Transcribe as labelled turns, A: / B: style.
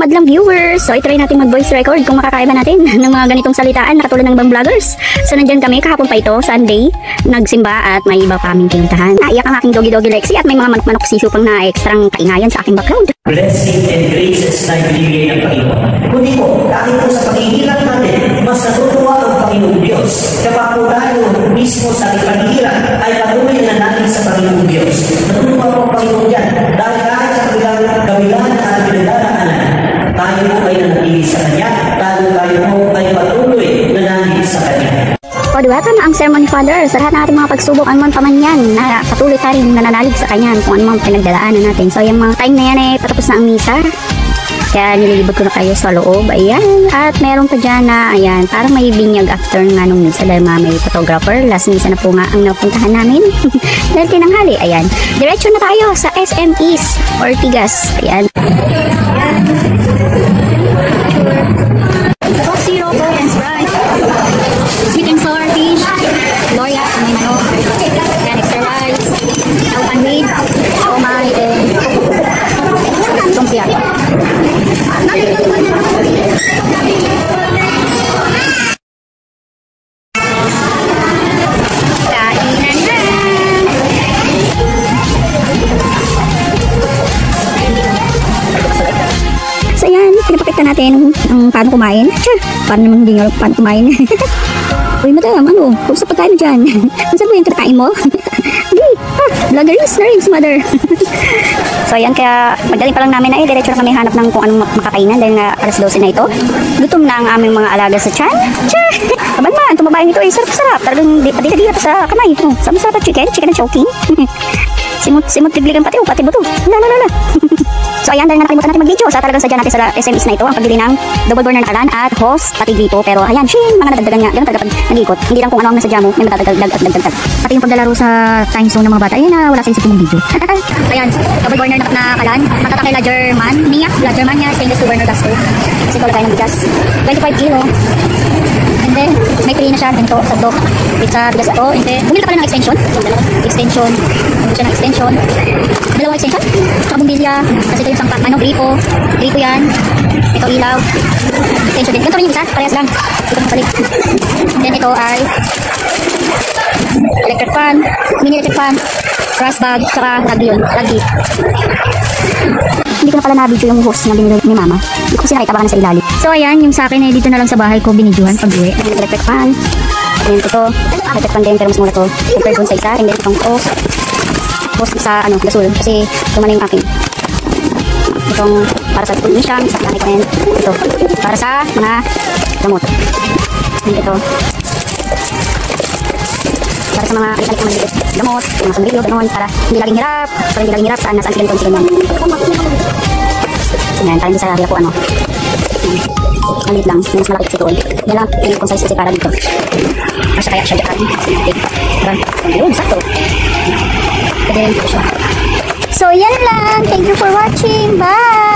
A: madlang viewers. So, itry natin mag-voice record kung makakaiba natin ng mga ganitong salitaan na katulad ng ibang vloggers. So, nandyan kami kahapon pa ito, Sunday, nagsimba at may iba pa aming pinuntahan. Naiyak ang aking doggy Lexi at may mga manok siso pang na ekstrang kaingayan sa aking background.
B: Blessing and graces na ibinigay ng Panginoon. Kundi po, dahil po sa paghihirap natin, mas natutuwa ang Panginoong Diyos. Kapag po tayo mismo sa ating paghihirap ay patuloy na natin sa Panginoong Diyos. Natutuwa po ang Panginoon yan. Dahil kahit sa kabilang at pinagdaraanan, tayo po ay nanatili sa Kanya. Tayo po ay patuloy na nanatili sa Kanya.
A: O diba, tama ang sermon ni Father. Sa lahat ng ating mga pagsubok, anuman pa man yan, na patuloy tayo nananalig sa Kanya kung anumang pinagdalaanan natin. So, yung mga time na yan ay patapos na ang misa. Kaya nililibot ko na kayo sa loob. Ayan. At meron pa dyan na, ayan, parang may binyag after nga nung misa dahil may photographer. Last misa na po nga ang napuntahan namin. Dahil tinanghali. Ayan. Diretso na tayo sa SM East Ortigas. Ayan. Zero Coke and Sprite. Sweet and sour fish. Gloria, may manok. Ayan, extra rice. Open made. Oh my, itong siya. So yan, pinapakita natin ang paano kumain. Sure, paano naman hindi nga paano kumain. Uy, madam, ano? Kung sa pagkain mo dyan. Saan mo yung kinakain mo? Hindi. Vloggerings na rin si mother. So yan, kaya magaling pa lang namin na diretso na kami hanap ng kung anong makakainan dahil nga alas 12 na ito. Gutom na ang aming mga alaga sa tiyan. Tiyah! Kaban man, itong babaeng ito ay sarap-sarap. Talagang padila-dila pa sa kamay. Sabi sarap at chicken and choking. Simot tigligan pati, pati buto. Lala. So ayan, dahil nga nakalimutan natin mag-video. So talagang sadya natin sa SMS na ito ang pagbili ng double burner na kalan at hose pati dito. Pero ayan, mga nadagdagan niya. Ganun talaga pag nag-ikot. Hindi lang kung ano ang nasadya mo, may matadagdag at dagdag. Pati yung paglalaro sa time zone ng mga bata, ayan na wala sa isip mong video. Ayan, double burner na kalan. Matatakay La German. La German niya, stainless steel burner gas stove. Kasi wala tayo ng bigas. 25 kilo. And then, may free na siya ganito sa dog. Sa bigas ito. And then, bumili ka pala ng extension. Extension. Bumili siya ng extension. Dalawang extension. Tsaka bumbilya. Kasi ito yung isang gripo. Gripo yan. Ito ilaw. Extension din. Ganito rin yung isa. Parehas lang. Ito yung balik. And then ito ay electric fan. Mini electric fan. Grass bag. Tsaka rugby yun. Rugby. Hindi ko na pala na-video yung hose na binili ni mama. Hindi ko kasi nakita baka nasa ilalim. So ayan, yung sa akin ay dito na lang sa bahay ko binidyohan pag-uwi. Electric fan. And ito. Electric fan din pero mas mura to. Compared dun sa isa. And then itong hose. Hose sa gasol. Kasi tumana yung akin. Itong para sa technician, sa nanay ko rin. Ito. Para sa mga gamot. And ito. Para sa mga alit-alit na maliit gamot, mga sandrilyo, ganoon, para hindi laging hirap, saan nasa ganito si ganyan. Ayan, para hindi sa hirap po alit lang, mas malaki kasi doon. Yan lang, pilit kong size kasi para dito. Kasi kaya siya dyan. Yun, sakto. Pwede rin po siya. So, yan lang. Thank you for watching. Bye!